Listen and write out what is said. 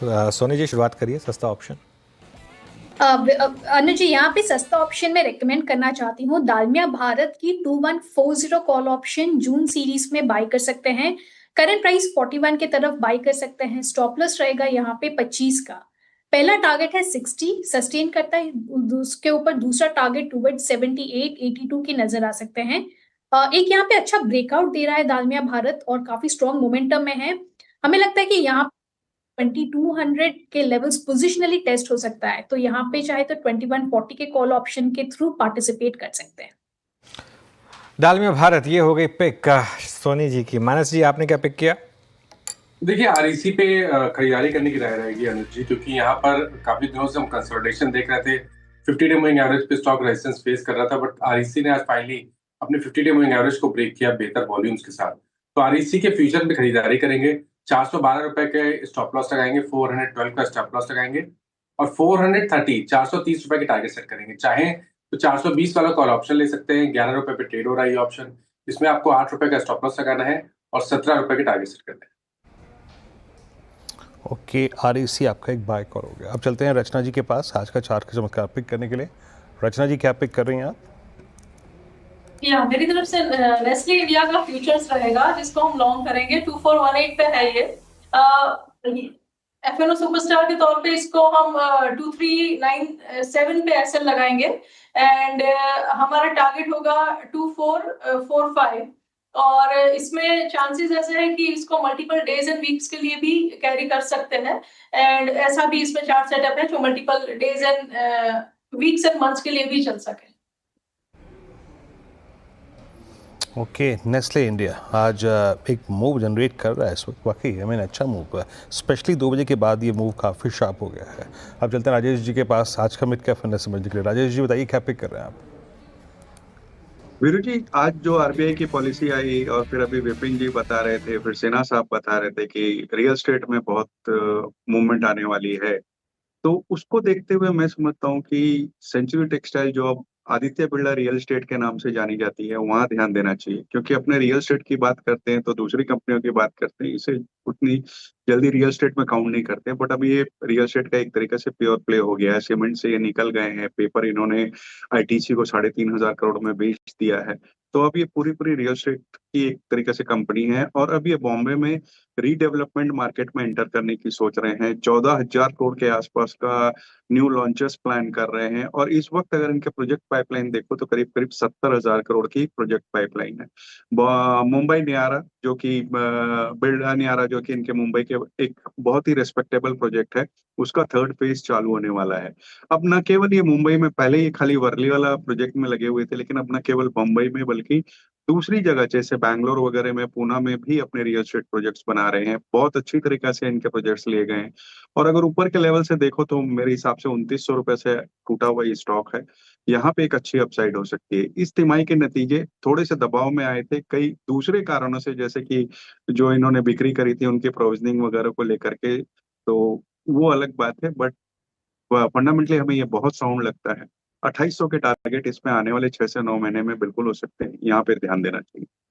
सोनी जी शुरुआत करिए सस्ता ऑप्शन। अनुज जी, यहाँ पे सस्ता ऑप्शन में रेकमेंड करना चाहती हूँ। दालमिया भारत की 2140 कॉल ऑप्शन जून सीरीज में बाय कर सकते हैं। करंट प्राइस 41 के तरफ बाय कर सकते हैं। स्टॉप लॉस रहेगा यहाँ पे 25 का। पहला टारगेट है 60, सस्टेन करता है उसके ऊपर। दूसरा टारगेट टूवर्ड 78 82 की नजर आ सकते हैं। एक यहाँ पे अच्छा ब्रेकआउट दे रहा है दालमिया भारत और काफी स्ट्रॉन्ग मोमेंटम में है। हमें लगता है कि यहाँ 2200 के लेवल्स पोजिशनली टेस्ट हो सकता है, तो यहाँ पे चाहे तो 2140 के कॉल ऑप्शन के थ्रू पार्टिसिपेट कर सकते हैं। डालमिया भारत ये हो गई पिक सोनी जी की। मानस जी आपने क्या पिक किया? देखिए आरईसी पे खरीदारी करने की राय रहेगी अनुज जी, क्योंकि यहाँ पर काफी दिनों से हम कंसोलिडेशन देख रहे थे। 50 डे मूविंग एवरेज पे स्टॉक रेजिस्टेंस फेस कर रहा था, बट आरईसी ने आज फाइनली अपने 50 डे मूविंग एवरेज को ब्रेक किया बेहतर वॉल्यूम्स के साथ। तो आरईसी के फ्यूचर में खरीदारी करेंगे। 412 रुपए के स्टॉप लॉस लगाएंगे, 412 का स्टॉप लॉस लगाएंगे और 430 रुपए के टारगेट सेट करेंगे। चाहे तो 420 वाला कॉल ऑप्शन ले सकते हैं। 11 रुपए पे ट्रेड हो रहा है ये ऑप्शन। इसमें आपको 8 रुपए का स्टॉप लॉस लगाना है और 17 रुपए के टारगेट सेट करना है। ओके, आरईसी आपका एक बाय कॉल हो गया। अब चलते हैं रचना जी के पास आज का चार्ट का चमत्कार पिक करने के लिए। रचना जी क्या पिक कर रही हैं आप? या मेरी तरफ से नेस्ले इंडिया का फ्यूचर्स रहेगा, जिसको हम लॉन्ग करेंगे। 2418 पे है ये। एफएनओ सुपरस्टार के तौर पे इसको हम 2397 पे एसएल लगाएंगे एंड हमारा टारगेट होगा 2445। और इसमें चांसेस ऐसे हैं कि इसको मल्टीपल डेज एंड वीक्स के लिए भी कैरी कर सकते हैं एंड ऐसा भी इसमें चार्ट सेटअप है जो multiple days and weeks and months के लिए भी चल सके। ओके, नेस्ले इंडिया आज एक मूव जनरेट कर रहा है इस वक्त। वाकई अच्छा मूव है, स्पेशली 2 बजे के बाद ये मूव काफ़ी शार्प हो गया है। अब चलते हैं राजेश जी के पास आज का मिड कैप फंड समझने के लिए। राजेश जी बताइए क्या पिक कर रहे हैं आप? वीरू जी, आज जो आरबीआई की पॉलिसी आई और फिर अभी विपिन जी बता रहे थे, फिर सिन्हा साहब बता रहे थे कि रियल एस्टेट में बहुत मूवमेंट आने वाली है। तो उसको देखते हुए मैं समझता हूँ कि सेंचुरी टेक्सटाइल जो अब आदित्य बिरला रियल एस्टेट के नाम से जानी जाती है, वहां ध्यान देना चाहिए। क्योंकि अपने रियल एस्टेट की बात करते हैं तो दूसरी कंपनियों की बात करते हैं, इसे उतनी जल्दी रियल एस्टेट में काउंट नहीं करते। बट अभी ये रियल एस्टेट का एक तरीके से प्योर प्ले हो गया है। सीमेंट से ये निकल गए हैं, पेपर इन्होंने आईटीसी को 3,500 करोड़ में बेच दिया है। तो अब ये पूरी पूरी रियल एस्टेट की एक तरीके से कंपनी है और अब ये बॉम्बे में रीडेवलपमेंट मार्केट में एंटर करने की सोच रहे हैं। 14,000 करोड़ के आसपास का न्यू लॉन्चेस प्लान कर रहे हैं और इस वक्त अगर इनके प्रोजेक्ट पाइपलाइन देखो तो करीब करीब 70,000 करोड़ की प्रोजेक्ट पाइपलाइन है। मुंबई नियारा जो कि बिरला नियारा जो कि इनके मुंबई के एक बहुत ही रेस्पेक्टेबल प्रोजेक्ट है, उसका थर्ड फेज चालू होने वाला है। अब न केवल ये मुंबई में, पहले ये खाली वर्ली वाला प्रोजेक्ट में लगे हुए थे, लेकिन अब न केवल मुंबई में बल्कि दूसरी जगह जैसे बैंगलोर वगैरह में, पूना में भी अपने रियल एस्टेट प्रोजेक्ट्स बना रहे हैं। बहुत अच्छी तरीके से इनके प्रोजेक्ट्स लिए गए हैं। और अगर ऊपर के लेवल से देखो तो मेरे हिसाब से 2900 रुपए से टूटा हुआ ये स्टॉक है। यहाँ पे एक अच्छी अपसाइड हो सकती है। इस तिमाही के नतीजे थोड़े से दबाव में आए थे कई दूसरे कारणों से, जैसे कि जो इन्होंने बिक्री करी थी उनकी प्रोविजनिंग वगैरह को लेकर के, तो वो अलग बात है। बट फंडामेंटली हमें ये बहुत साउंड लगता है। 2800 के टारगेट इसमें आने वाले 6 से 9 महीने में बिल्कुल हो सकते हैं, यहाँ पे ध्यान देना चाहिए।